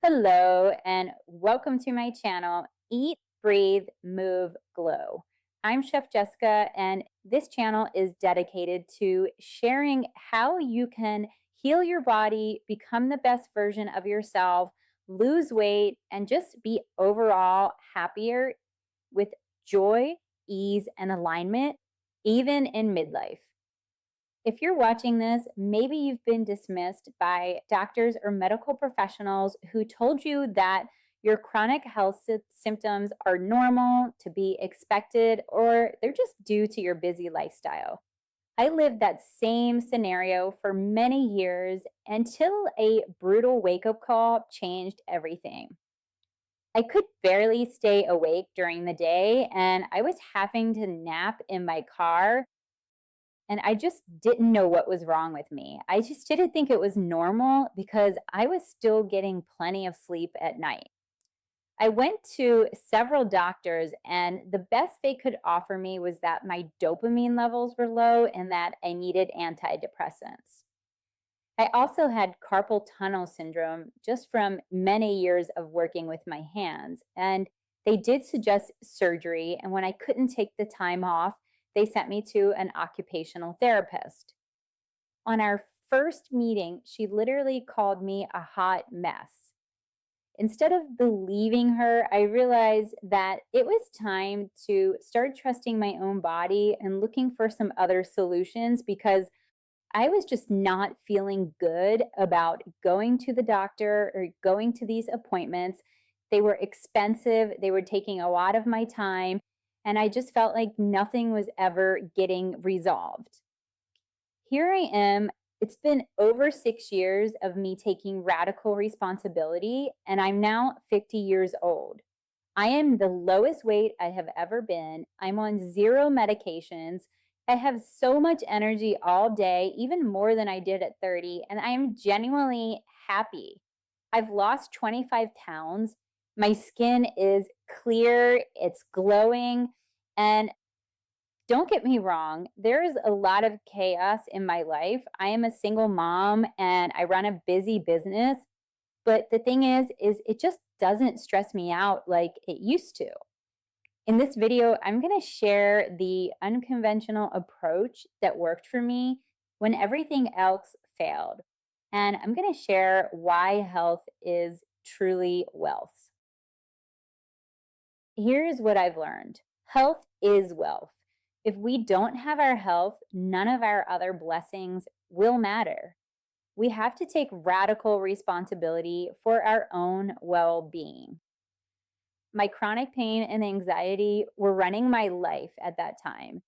Hello, and welcome to my channel, Eat, Breathe, Move, Glow. I'm Chef Jessica, and this channel is dedicated to sharing how you can heal your body, become the best version of yourself, lose weight, and just be overall happier with joy, ease, and alignment, even in midlife. If you're watching this, maybe you've been dismissed by doctors or medical professionals who told you that your chronic health symptoms are normal, to be expected, or they're just due to your busy lifestyle. I lived that same scenario for many years until a brutal wake-up call changed everything. I could barely stay awake during the day, and I was having to nap in my car, and I just didn't know what was wrong with me. I just didn't think it was normal because I was still getting plenty of sleep at night. I went to several doctors, and the best they could offer me was that my dopamine levels were low and that I needed antidepressants. I also had carpal tunnel syndrome just from many years of working with my hands. And they did suggest surgery. And when I couldn't take the time off, they sent me to an occupational therapist. On our first meeting, she literally called me a hot mess. Instead of believing her, I realized that it was time to start trusting my own body and looking for some other solutions because I was just not feeling good about going to the doctor or going to these appointments. They were expensive, they were taking a lot of my time, and I just felt like nothing was ever getting resolved. Here I am. It's been over 6 years of me taking radical responsibility, and I'm now 50 years old. I am the lowest weight I have ever been. I'm on zero medications. I have so much energy all day, even more than I did at 30, and I am genuinely happy. I've lost 25 pounds. My skin is clear, it's glowing, and don't get me wrong, there is a lot of chaos in my life. I am a single mom and I run a busy business, but the thing is it just doesn't stress me out like it used to. In this video, I'm going to share the unconventional approach that worked for me when everything else failed. And I'm going to share why health is truly wealth. Here's what I've learned. Health is wealth. If we don't have our health, none of our other blessings will matter. We have to take radical responsibility for our own well-being. My chronic pain and anxiety were running my life at that time.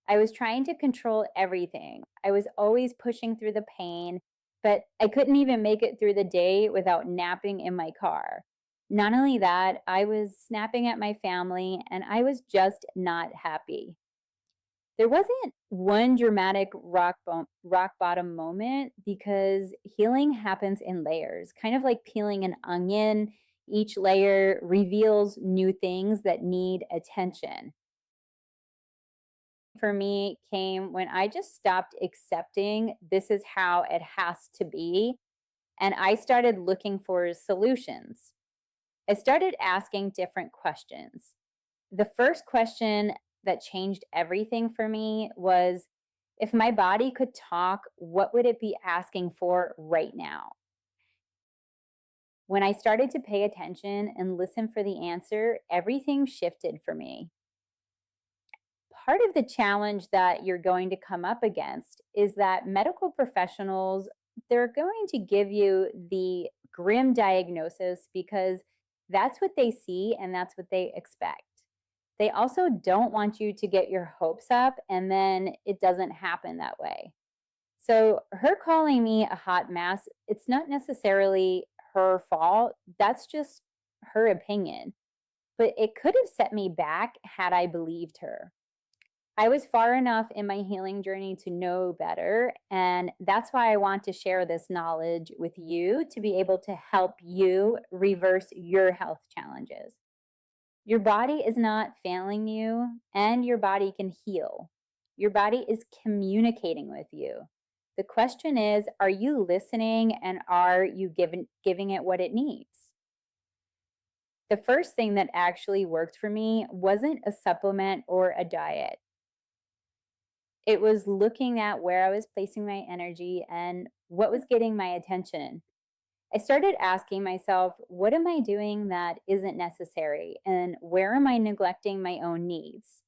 I was trying to control everything. I was always pushing through the pain, but I couldn't even make it through the day without napping in my car. Not only that, I was snapping at my family and I was just not happy. There wasn't one dramatic rock bottom moment because healing happens in layers, kind of like peeling an onion. Each layer reveals new things that need attention. For me came when I just stopped accepting this is how it has to be, and I started looking for solutions. I started asking different questions. The first question that changed everything for me was, if my body could talk, what would it be asking for right now? When I started to pay attention and listen for the answer, everything shifted for me. Part of the challenge that you're going to come up against is that medical professionals, they're going to give you the grim diagnosis because that's what they see and that's what they expect. They also don't want you to get your hopes up and then it doesn't happen that way. So her calling me a hot mess, it's not necessarily her fault. That's just her opinion. But it could have set me back had I believed her. I was far enough in my healing journey to know better, and that's why I want to share this knowledge with you to be able to help you reverse your health challenges. Your body is not failing you, and your body can heal. Your body is communicating with you. The question is, are you listening and are you giving it what it needs? The first thing that actually worked for me wasn't a supplement or a diet. It was looking at where I was placing my energy and what was getting my attention. I started asking myself, what am I doing that isn't necessary? And where am I neglecting my own needs?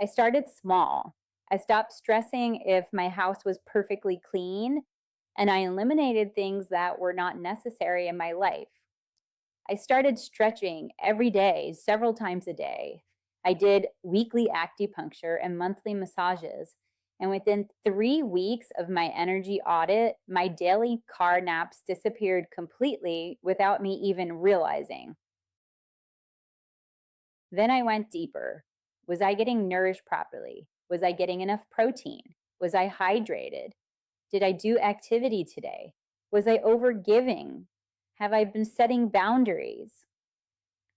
I started small. I stopped stressing if my house was perfectly clean, and I eliminated things that were not necessary in my life. I started stretching every day, several times a day. I did weekly acupuncture and monthly massages. And within 3 weeks of my energy audit, my daily car naps disappeared completely without me even realizing. Then I went deeper. Was I getting nourished properly? Was I getting enough protein? Was I hydrated? Did I do activity today? Was I overgiving? Have I been setting boundaries?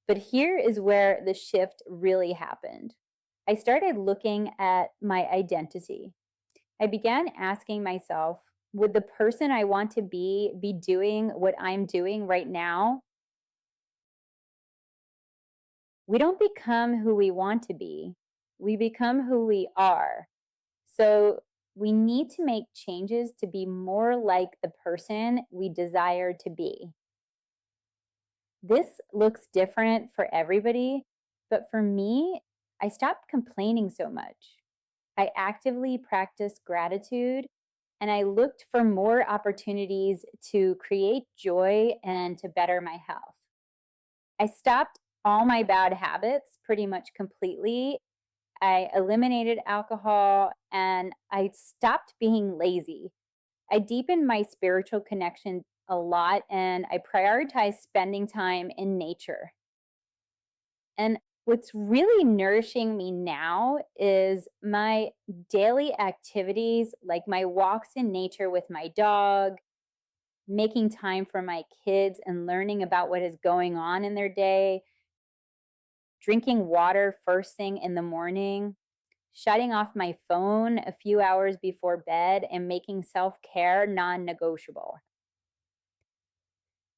But here is where the shift really happened. I started looking at my identity. I began asking myself, would the person I want to be doing what I'm doing right now? We don't become who we want to be. We become who we are. So we need to make changes to be more like the person we desire to be. This looks different for everybody, but for me, I stopped complaining so much. I actively practiced gratitude and I looked for more opportunities to create joy and to better my health. I stopped all my bad habits pretty much completely. I eliminated alcohol and I stopped being lazy. I deepened my spiritual connection a lot and I prioritized spending time in nature. And what's really nourishing me now is my daily activities, like my walks in nature with my dog, making time for my kids and learning about what is going on in their day, drinking water first thing in the morning, shutting off my phone a few hours before bed, and making self-care non-negotiable.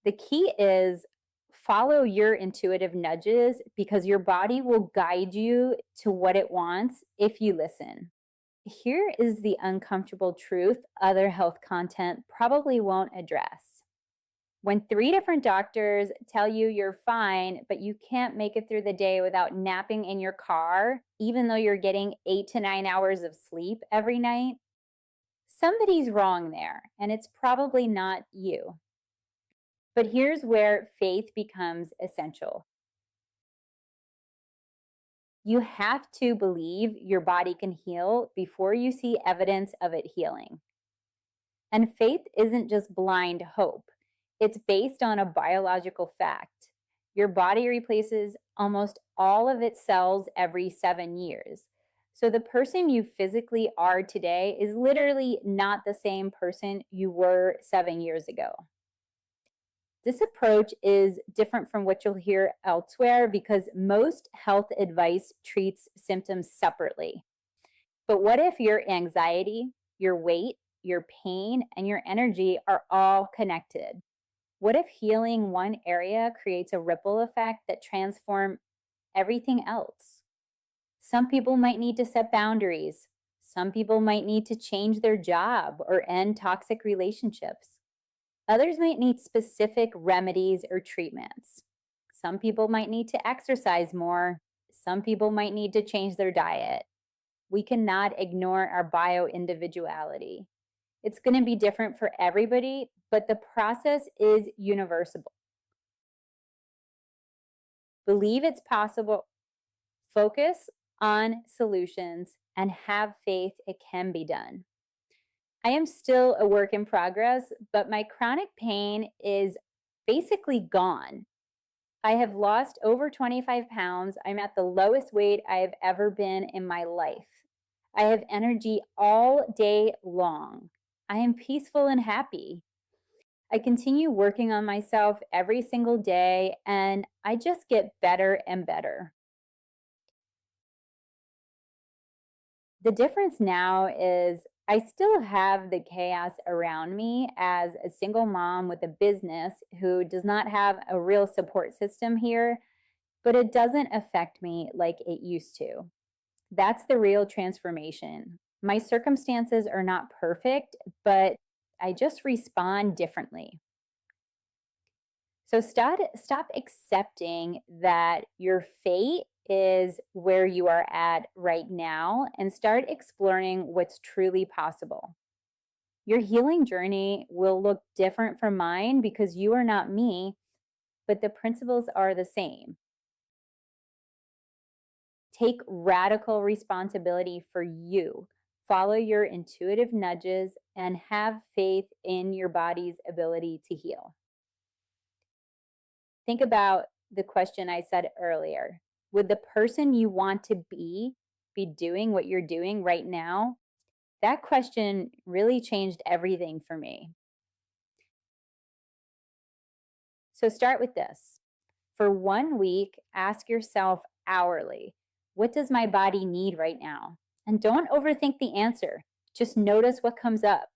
The key is follow your intuitive nudges because your body will guide you to what it wants if you listen. Here is the uncomfortable truth other health content probably won't address. When 3 different doctors tell you you're fine, but you can't make it through the day without napping in your car, even though you're getting 8 to 9 hours of sleep every night, somebody's wrong there, and it's probably not you. But here's where faith becomes essential. You have to believe your body can heal before you see evidence of it healing. And faith isn't just blind hope. It's based on a biological fact. Your body replaces almost all of its cells every 7 years. So the person you physically are today is literally not the same person you were 7 years ago. This approach is different from what you'll hear elsewhere because most health advice treats symptoms separately. But what if your anxiety, your weight, your pain, and your energy are all connected? What if healing one area creates a ripple effect that transforms everything else? Some people might need to set boundaries. Some people might need to change their job or end toxic relationships. Others might need specific remedies or treatments. Some people might need to exercise more. Some people might need to change their diet. We cannot ignore our bio-individuality. It's going to be different for everybody, but the process is universal. Believe it's possible, focus on solutions, and have faith it can be done. I am still a work in progress, but my chronic pain is basically gone. I have lost over 25 pounds. I'm at the lowest weight I have ever been in my life. I have energy all day long. I am peaceful and happy. I continue working on myself every single day, and I just get better and better. The difference now is I still have the chaos around me as a single mom with a business who does not have a real support system here. but it doesn't affect me like it used to. That's the real transformation. My circumstances are not perfect, but I just respond differently. So stop accepting that your fate is where you are at right now and start exploring what's truly possible. Your healing journey will look different from mine because you are not me, but the principles are the same. Take radical responsibility for you. Follow your intuitive nudges and have faith in your body's ability to heal. Think about the question I said earlier. Would the person you want to be doing what you're doing right now? That question really changed everything for me. So start with this. For 1 week, ask yourself hourly, what does my body need right now? And don't overthink the answer. Just notice what comes up.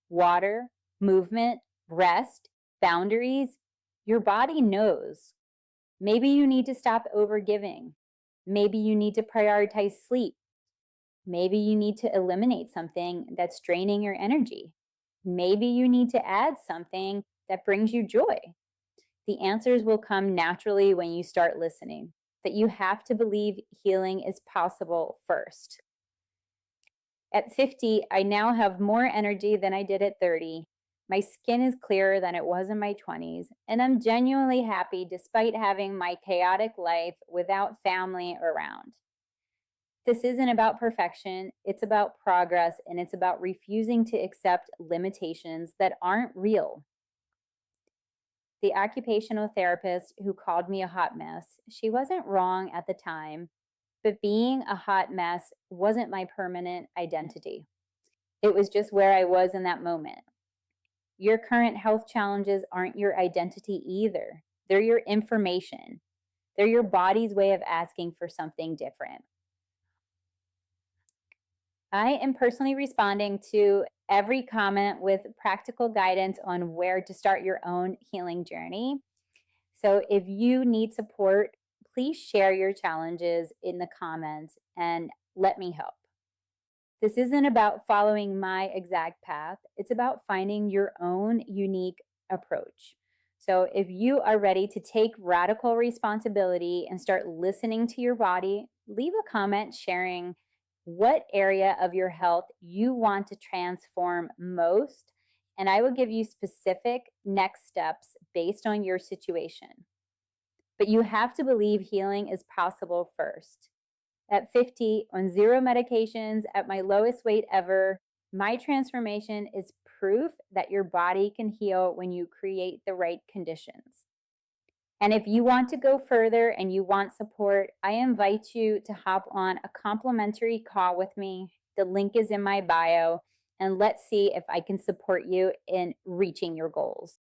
Water, movement, rest, boundaries. Your body knows. Maybe you need to stop overgiving. Maybe you need to prioritize sleep. Maybe you need to eliminate something that's draining your energy. Maybe you need to add something that brings you joy. The answers will come naturally when you start listening, but you have to believe healing is possible first. At 50, I now have more energy than I did at 30. My skin is clearer than it was in my 20s, and I'm genuinely happy despite having my chaotic life without family around. This isn't about perfection, it's about progress, and it's about refusing to accept limitations that aren't real. The occupational therapist who called me a hot mess, she wasn't wrong at the time, but being a hot mess wasn't my permanent identity. It was just where I was in that moment. Your current health challenges aren't your identity either. They're your information. They're your body's way of asking for something different. I am personally responding to every comment with practical guidance on where to start your own healing journey. So if you need support, please share your challenges in the comments and let me help. This isn't about following my exact path. It's about finding your own unique approach. So if you are ready to take radical responsibility and start listening to your body, leave a comment sharing what area of your health you want to transform most, and I will give you specific next steps based on your situation. But you have to believe healing is possible first. At 50, on 0 medications, at my lowest weight ever, my transformation is proof that your body can heal when you create the right conditions. And if you want to go further and you want support, I invite you to hop on a complimentary call with me. The link is in my bio, and let's see if I can support you in reaching your goals.